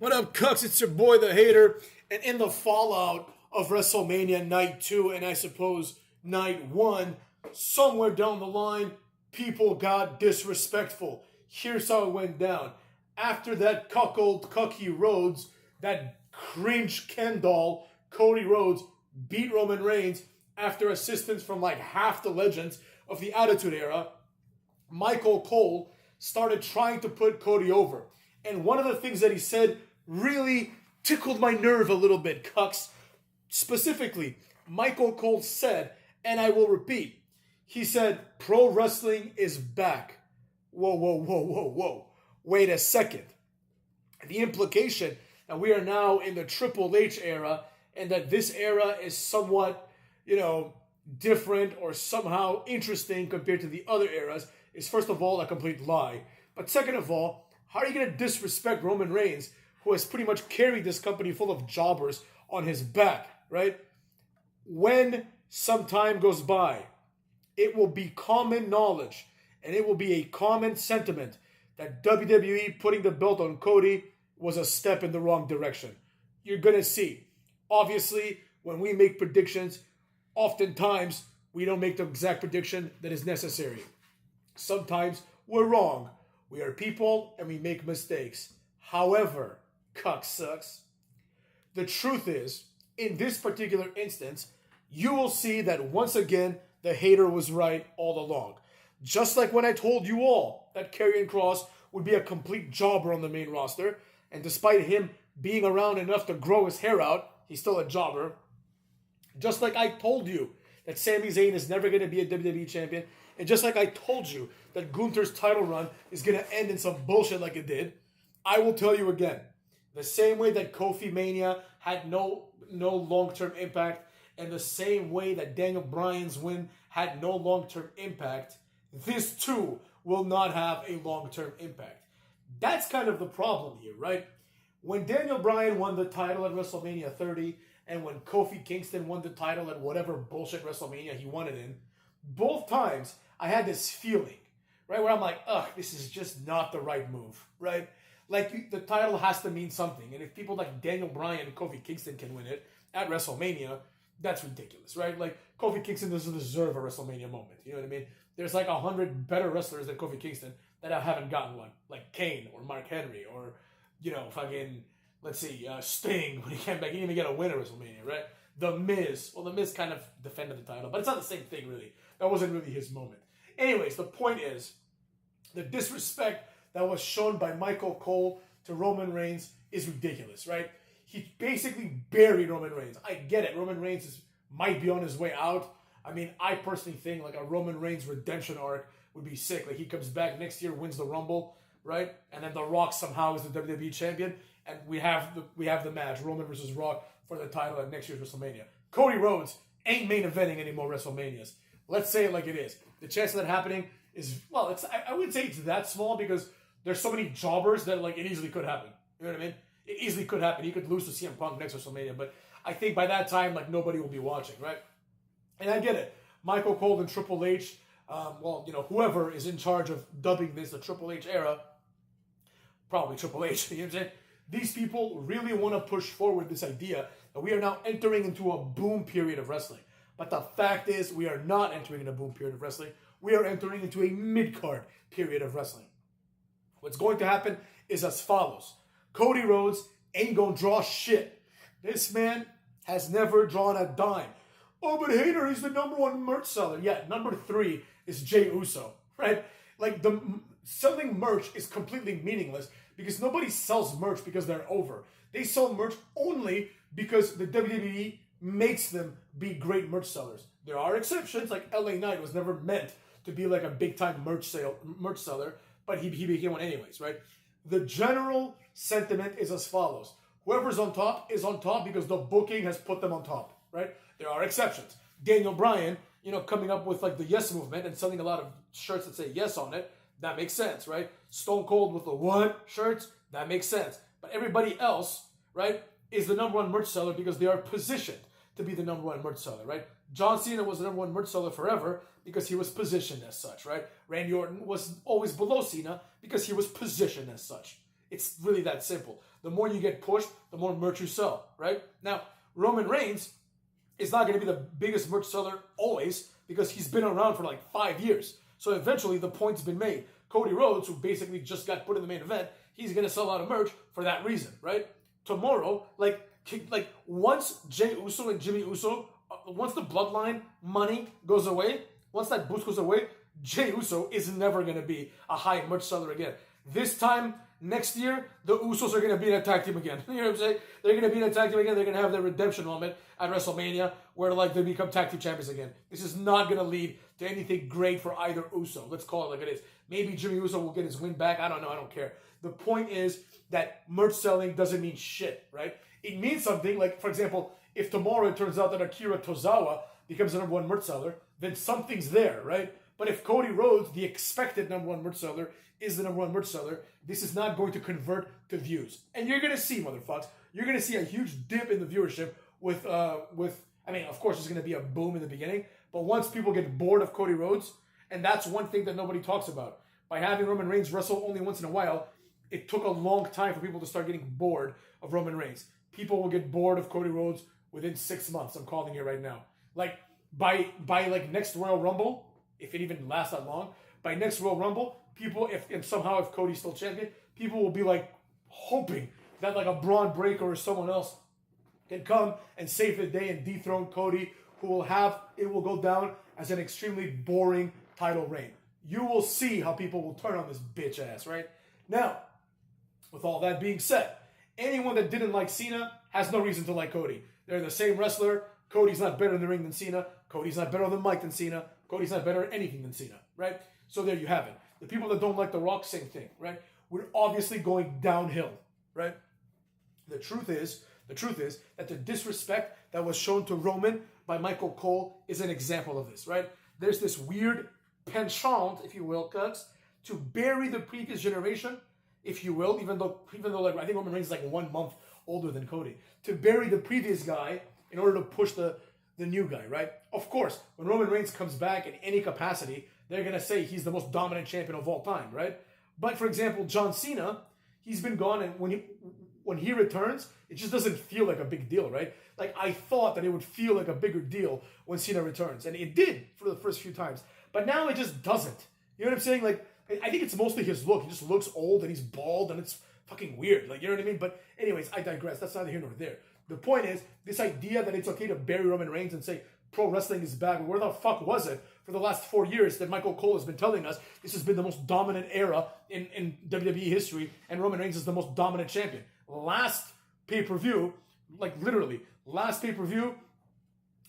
What up, Cucks? It's your boy, The Hater. And in the fallout of WrestleMania Night 2, and I suppose Night 1, somewhere down the line, people got disrespectful. Here's how it went down. After that cuckold Cucky Rhodes, that cringe Ken doll, Cody Rhodes, beat Roman Reigns after assistance from like half the legends of the Attitude Era, Michael Cole started trying to put Cody over. And one of the things that he said really tickled my nerve a little bit, Cucks. Specifically, Michael Cole said, and I will repeat, he said, pro wrestling is back. Whoa, whoa, whoa, whoa, whoa. Wait a second. The implication that we are now in the Triple H era and that this era is somewhat, different or somehow interesting compared to the other eras is, first of all, a complete lie. But second of all, how are you going to disrespect Roman Reigns, who has pretty much carried this company full of jobbers on his back, right? When some time goes by, it will be common knowledge and it will be a common sentiment that WWE putting the belt on Cody was a step in the wrong direction. You're going to see. Obviously, when we make predictions, oftentimes we don't make the exact prediction that is necessary. Sometimes we're wrong. We are people and we make mistakes. However, cuck sucks. The truth is, in this particular instance, you will see that once again, the hater was right all along. Just like when I told you all that Karrion Kross would be a complete jobber on the main roster, and despite him being around enough to grow his hair out, he's still a jobber. Just like I told you that Sami Zayn is never going to be a WWE champion, and just like I told you that Gunther's title run is going to end in some bullshit like it did, I will tell you again. The same way that Kofi Mania had no long-term impact, and the same way that Daniel Bryan's win had no long-term impact, this too will not have a long-term impact. That's kind of the problem here, right? When Daniel Bryan won the title at WrestleMania 30, and when Kofi Kingston won the title at whatever bullshit WrestleMania he won it in, both times I had this feeling, right, where I'm like, ugh, this is just not the right move, right? Like, the title has to mean something. And if people like Daniel Bryan and Kofi Kingston can win it at WrestleMania, that's ridiculous, right? Like, Kofi Kingston doesn't deserve a WrestleMania moment. You know what I mean? There's like 100 better wrestlers than Kofi Kingston that haven't gotten one. Like Kane or Mark Henry or, Sting when he came back. He didn't even get a win at WrestleMania, right? The Miz. Well, The Miz kind of defended the title, but it's not the same thing, really. That wasn't really his moment. Anyways, the point is, the disrespect that was shown by Michael Cole to Roman Reigns is ridiculous, right? He basically buried Roman Reigns. I get it. Roman Reigns might be on his way out. I mean, I personally think like a Roman Reigns redemption arc would be sick. Like he comes back next year, wins the Rumble, right? And then The Rock somehow is the WWE champion, and we have the match, Roman versus Rock, for the title at next year's WrestleMania. Cody Rhodes ain't main eventing any more WrestleManias. Let's say it like it is. The chance of that happening is, well, I wouldn't say it's that small because there's so many jobbers that like it easily could happen. You know what I mean? It easily could happen. He could lose to CM Punk next WrestleMania, but I think by that time, like nobody will be watching, right? And I get it. Michael Cole and Triple H, whoever is in charge of dubbing this the Triple H era, probably Triple H, you know what I'm saying? These people really want to push forward this idea that we are now entering into a boom period of wrestling. But the fact is, we are not entering in a boom period of wrestling. We are entering into a mid-card period of wrestling. What's going to happen is as follows. Cody Rhodes ain't gonna draw shit. This man has never drawn a dime. Oh, but Hater, he's the number one merch seller. Yeah, number 3 is Jey Uso, right? Like, selling merch is completely meaningless because nobody sells merch because they're over. They sell merch only because the WWE makes them be great merch sellers. There are exceptions, like LA Knight was never meant to be like a big-time merch seller, but he became one anyways, right? The general sentiment is as follows. Whoever's on top is on top because the booking has put them on top, right? There are exceptions. Daniel Bryan, coming up with like the Yes movement and selling a lot of shirts that say Yes on it, that makes sense, right? Stone Cold with the What shirts, that makes sense. But everybody else, right, is the number one merch seller because they are positioned to be the number one merch seller, right? John Cena was the number one merch seller forever because he was positioned as such, right? Randy Orton was always below Cena because he was positioned as such. It's really that simple. The more you get pushed, the more merch you sell, right? Now, Roman Reigns is not going to be the biggest merch seller always because he's been around for like 5 years. So eventually the point's been made. Cody Rhodes, who basically just got put in the main event, he's going to sell a lot of merch for that reason, right? Tomorrow, like once Jey Uso and Jimmy Uso, once the bloodline money goes away, once that boost goes away, Jey Uso is never going to be a high merch seller again. This time next year, the Usos are going to be in a tag team again. You know what I'm saying? They're going to be in a tag team again. They're going to have their redemption moment at WrestleMania where like they become tag team champions again. This is not going to lead to anything great for either Uso. Let's call it like it is. Maybe Jimmy Uso will get his win back. I don't know. I don't care. The point is that merch selling doesn't mean shit, right? It means something. Like, for example, if tomorrow it turns out that Akira Tozawa becomes the number one merch seller, then something's there, right? But if Cody Rhodes, the expected number one merch seller, is the number one merch seller, this is not going to convert to views. And you're going to see, motherfuckers, you're going to see a huge dip in the viewership with, I mean, of course, there's going to be a boom in the beginning, but once people get bored of Cody Rhodes, and that's one thing that nobody talks about, by having Roman Reigns wrestle only once in a while, it took a long time for people to start getting bored of Roman Reigns. People will get bored of Cody Rhodes within 6 months, I'm calling it right now. Like, by like next Royal Rumble, if it even lasts that long, by next Royal Rumble, people, if Cody's still champion, people will be like hoping that like a Braun Breaker or someone else can come and save the day and dethrone Cody, it will go down as an extremely boring title reign. You will see how people will turn on this bitch ass, right? Now, with all that being said, anyone that didn't like Cena has no reason to like Cody. They're the same wrestler. Cody's not better in the ring than Cena. Cody's not better on the mic than Cena. Cody's not better at anything than Cena, right? So there you have it. The people that don't like The Rock, same thing, right? We're obviously going downhill, right? The truth is that the disrespect that was shown to Roman by Michael Cole is an example of this, right? There's this weird penchant, if you will, Cooks, to bury the previous generation, if you will, even though like, I think Roman Reigns is like 1 month older than Cody, to bury the previous guy in order to push the new guy, right? Of course, when Roman Reigns comes back in any capacity, they're going to say he's the most dominant champion of all time, right? But for example, John Cena, he's been gone, and when he returns, it just doesn't feel like a big deal, right? Like, I thought that it would feel like a bigger deal when Cena returns, and it did for the first few times. But now it just doesn't. You know what I'm saying? Like, I think it's mostly his look. He just looks old, and he's bald, and it's fucking weird. Like, you know what I mean? But anyways, I digress. That's neither here nor there. The point is, this idea that it's okay to bury Roman Reigns and say pro wrestling is back, where the fuck was it for the last 4 years that Michael Cole has been telling us this has been the most dominant era in WWE history, and Roman Reigns is the most dominant champion? Last pay-per-view, like literally, last pay-per-view,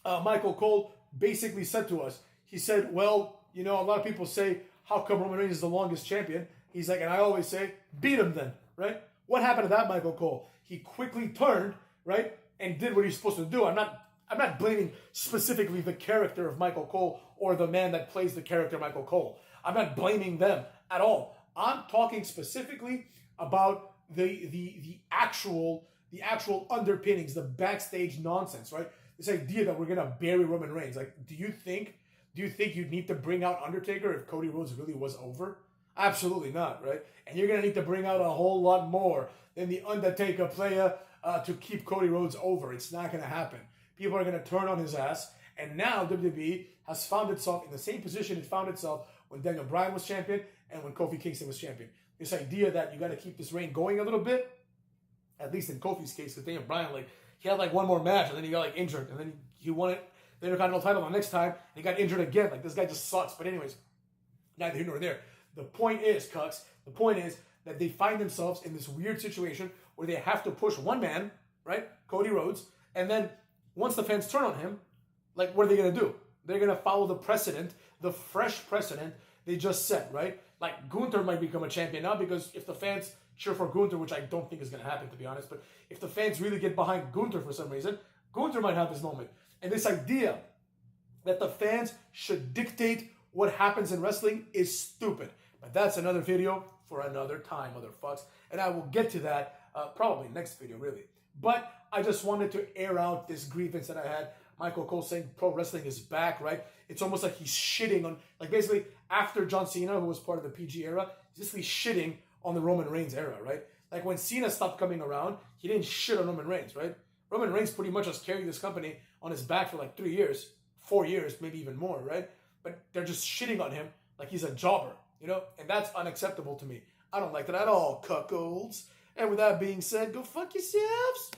Michael Cole basically said to us, he said, well, you know, a lot of people say, how come Roman Reigns is the longest champion? He's like, and I always say, beat him then, right? What happened to that, Michael Cole? He quickly turned, right, and did what he's supposed to do. I'm not blaming specifically the character of Michael Cole or the man that plays the character Michael Cole. I'm not blaming them at all. I'm talking specifically about the actual underpinnings, the backstage nonsense, right? This idea that we're gonna bury Roman Reigns. Like, do you think you'd need to bring out Undertaker if Cody Rhodes really was over? Absolutely not, right? And you're gonna need to bring out a whole lot more than the Undertaker player to keep Cody Rhodes over. It's not gonna happen. People are gonna turn on his ass, and now WWE has found itself in the same position it found itself when Daniel Bryan was champion and when Kofi Kingston was champion. This idea that you got to keep this reign going a little bit, at least in Kofi's case, because Daniel Bryan, like, he had like one more match and then he got like injured, and then he won it, the Intercontinental title the next time, and he got injured again. Like, this guy just sucks. But anyways, neither here nor there. The point is, Cucks, the point is that they find themselves in this weird situation where they have to push one man, right, Cody Rhodes, and then once the fans turn on him, like, what are they going to do? They're going to follow the precedent, the fresh precedent they just set, right? Like, Gunther might become a champion now because if the fans cheer for Gunther, which I don't think is going to happen, to be honest, but if the fans really get behind Gunther for some reason, Gunther might have his moment. And this idea that the fans should dictate what happens in wrestling is stupid. But that's another video for another time, motherfucks. And I will get to that probably next video, really. But I just wanted to air out this grievance that I had. Michael Cole saying pro wrestling is back, right? It's almost like he's shitting on, like, basically after John Cena, who was part of the PG era, he's basically shitting on the Roman Reigns era, right? Like when Cena stopped coming around, he didn't shit on Roman Reigns, right? Roman Reigns pretty much has carried this company on his back for like 3 years, 4 years, maybe even more, right? But they're just shitting on him like he's a jobber, you know? And that's unacceptable to me. I don't like that at all, cuckolds. And with that being said, go fuck yourselves.